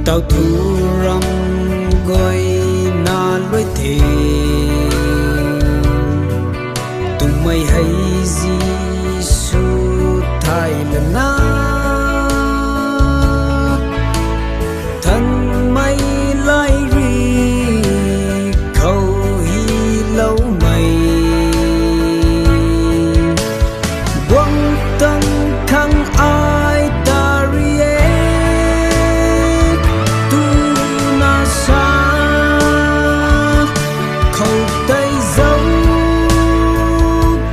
tao thu rong gọi na lối thề tung mây hay gì su thay lần na thân mây lai ri khâu hi lâu mây quăng tăng khăng ai ta rie tu na sa khâu tây dấu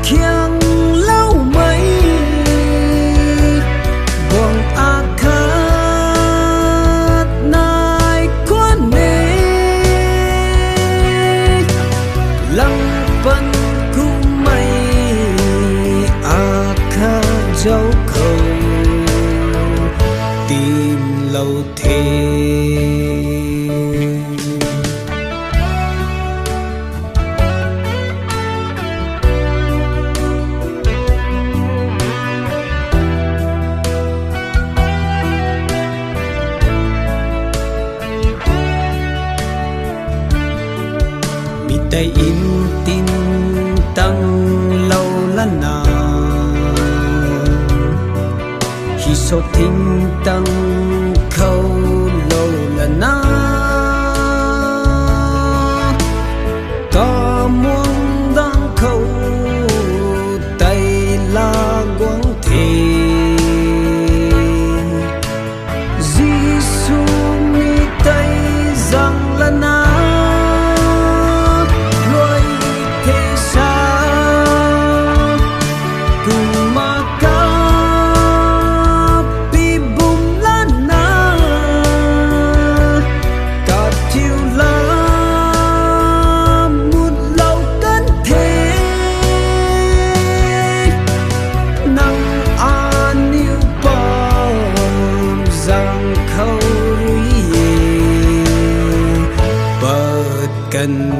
khiêng lâu mây quăng a khát nai quan nê lăng phân khu mây a khát dấu khâu tìm lâu thế mi tay in tin tăng lâu lần nào khi số thinh tăng khâu lâu lần nào có muốn đang khâu tay la quăng thề Giêsu mi tay rằng lần nào lối thế xa cùng mà ca bi bùm lan na cả chiều la một lâu cân thế năng an yêu bom rằng khâu bớt cần